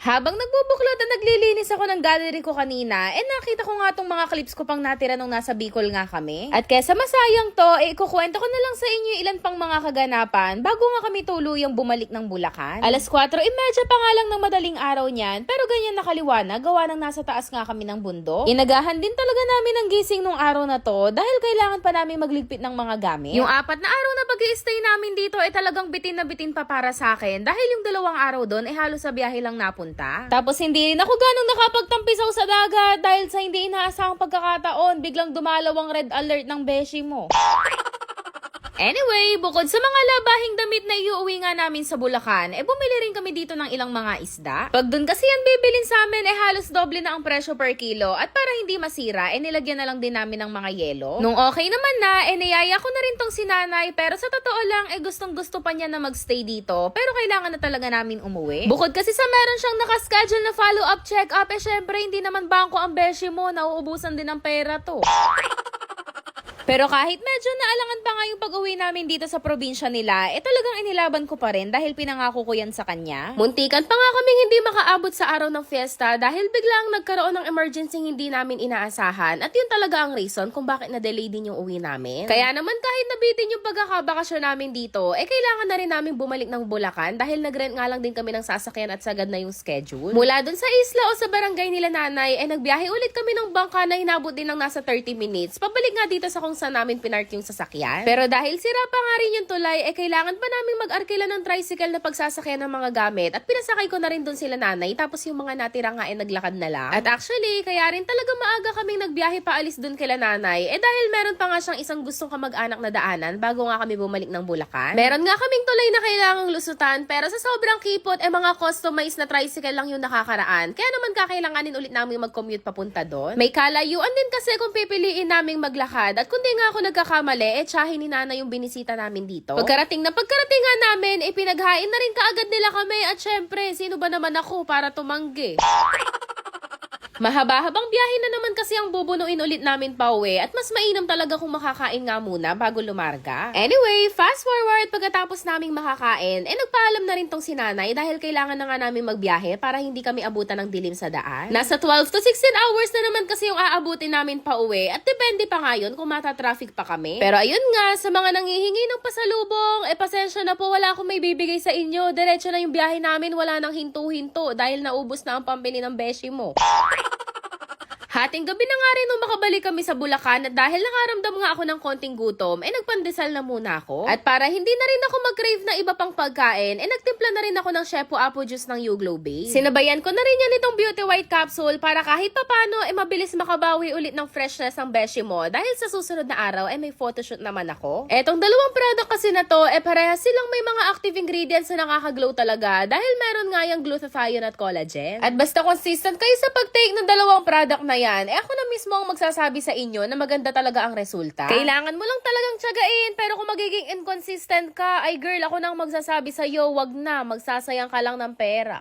Habang nagbubuklod at naglilinis ako ng gallery ko kanina, nakita ko nga tong mga clips ko pang natira nung nasa Bicol nga kami. At kesa masayang to, ikukwento ko na lang sa inyo ilan pang mga kaganapan bago nga kami tuluyang bumalik ng Bulacan. Alas 4:30 pa nga lang ng madaling araw niyan, pero ganyan nakaliwanag, gawa ng nasa taas nga kami ng bundok. Inagahan din talaga namin ang gising nung araw na to dahil kailangan pa namin magligpit ng mga gamit. Yung 4 na araw na pag-i-stay namin dito ay talagang bitin na bitin pa para sa akin dahil yung 2 araw doon ay halos sa biyahe lang napunta. Tapos hindi rin ako ganong nakapagtampisaw sa dagat dahil sa hindi inaasahang pagkakataon, biglang dumalaw ang red alert ng beshi mo. Anyway, bukod sa mga labahing damit na iuwi nga namin sa Bulacan, bumili rin kami dito ng ilang mga isda. Pag dun kasi yan bibilin sa amin, halos doble na ang presyo per kilo. At para hindi masira, nilagyan na lang din namin ng mga yelo. Nung okay naman na, niyaya ko na rin tong sinanay, pero sa totoo lang, gustong gusto pa niya na magstay dito. Pero kailangan na talaga namin umuwi. Bukod kasi sa meron siyang nakaschedule na follow-up check-up, syempre hindi naman bangko ang beshi mo, nauubusan din ng pera to. Pero kahit medyo naalangan pa nga yung pag-uwi namin dito sa probinsya nila, talagang inilaban ko pa rin dahil pinangako ko yan sa kanya. Muntikan pa nga kaming hindi makaabot sa araw ng fiesta dahil biglang nagkaroon ng emergency hindi namin inaasahan at yun talaga ang reason kung bakit na-delay din yung uwi namin. Kaya naman kahit nabitin yung pagkakabakasyon namin dito, kailangan na rin namin bumalik ng Bulacan dahil nag-rent nga lang din kami ng sasakyan at sagad na yung schedule. Mula dun sa isla o sa barangay nila nanay, nagbiyahe ulit kami ng bangka na inabot din ng nasa 30 minutes. Pabalik nga dito sa kung saan namin pinark yung sasakyan. Pero dahil sira pa nga rin yung tulay, kailangan pa namin mag-arkila ng tricycle na pagsasakyan ng mga gamit at pinasakay ko na rin dun sila nanay tapos yung mga natira nga naglakad na lang. At actually, kaya rin talaga maaga kaming nagbiyahe paalis dun kila nanay dahil meron pa nga siyang isang gustong kamag-anak na daanan bago nga kami bumalik ng Bulacan. Meron nga kaming tulay na kailangang lusutan pero sa sobrang kipot, mga customized na tricycle lang yung nakakaraan. Kaya naman kakailanganin ulit namin mag-commute papunta doon. May kalayuan din kasi kung pipiliin naming maglakad at kundi nga ako nagkakamali, tsahin ni Nana yung binisita namin dito. Pagkarating nga namin, pinaghain na rin kaagad nila kami at syempre, sino ba naman ako para tumanggi? Mahaba-habang biyahe na naman kasi ang bubunuin ulit namin pauwi at mas mainam talaga kung makakain nga muna bago lumarga. Anyway, fast forward pagkatapos naming makakain, nagpaalam na rin tong sinanay dahil kailangan na nga namin magbiyahe para hindi kami abutan ng dilim sa daan. Nasa 12 to 16 hours na naman kasi yung aabutin namin pauwi at depende pa nga yun kung mata-traffic pa kami. Pero ayun nga, sa mga nanghihingi ng pasalubong, pasensya na po, wala akong may bibigay sa inyo. Diretso na yung biyahe namin, wala nang hinto-hinto dahil naubos na ang pambili ng beshi mo. Hating gabi na nga rin nung makabalik kami sa Bulacan at dahil nakaramdam nga ako ng konting gutom, nagpandesal na muna ako. At para hindi na rin ako mag-crave na iba pang pagkain, nagtimpla na rin ako ng Shepo Apple Juice ng Yuglo Base. Sinabayan ko na rin yan itong Beauty White Capsule para kahit papano, mabilis makabawi ulit ng freshness ang beshi mo dahil sa susunod na araw, may photoshoot naman ako. Etong dalawang product kasi na to, parehas silang may mga active ingredients na nakaka-glow talaga dahil meron nga yung glutathione at collagen. At basta consistent kayo sa pag-take ng dalawang product na yan, ako na mismo ang magsasabi sa inyo na maganda talaga ang resulta. Kailangan mo lang talagang tiyagain, pero kung magiging inconsistent ka, ay girl, ako nang magsasabi sa'yo, wag na, magsasayang ka lang ng pera.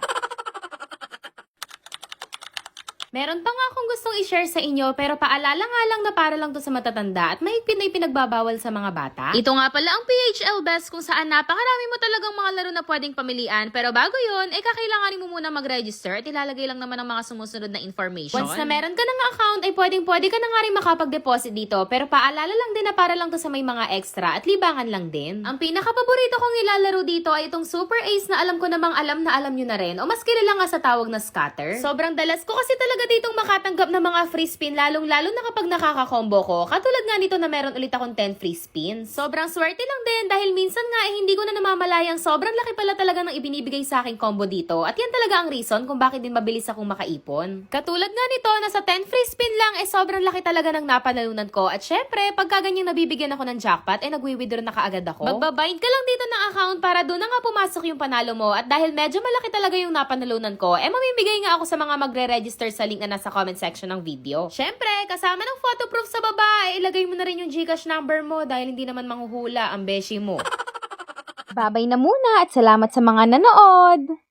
Meron pa nga akong gustong i-share sa inyo pero paalala nga lang na para lang to sa matatanda at mahigpit na ipinagbabawal sa mga bata. Ito nga pala ang PHL Best kung saan napakarami mo talagang mga laro na pwedeng pamilian pero bago yun, kakailanganin mo muna mag-register at ilalagay lang naman ang mga sumusunod na information. Once na meron ka ng account ay pwede ka na nga rin makapag-deposit dito pero paalala lang din na para lang to sa may mga extra at libangan lang din. Ang pinaka-paborito kong ilalaro dito ay itong Super Ace na alam ko namang alam na alam nyo na rin o mas kilala nga sa tawag na scatter. Sobrang dalas ko kasi talaga ditong makatanggap ng mga free spin lalong-lalo na kapag nakaka-combo ko. Katulad nga nito na meron ulit akong 10 free spins. Sobrang swerte lang din dahil minsan nga hindi ko na namamalayang sobrang laki pala talaga ng ibinibigay sa aking combo dito at yan talaga ang reason kung bakit din mabilis akong makaipon. Katulad nga nito na sa 10 free spin lang sobrang laki talaga ng napanalunan ko at syempre pagka ganyang nabibigyan ako ng jackpot nagwi-withdraw na kaagad ako. Magbabind ka lang dito ng account para doon na nga pumasok yung panalo mo at dahil medyo malaki talaga yung napanalunan ko mamimigay nga ako sa mga magre-register sa link na nasa comment section ng video. Syempre, kasama ng photo proof sa baba, ilagay mo na rin yung GCash number mo dahil hindi naman manghuhula ang beshi mo. Babay na muna at salamat sa mga nanood!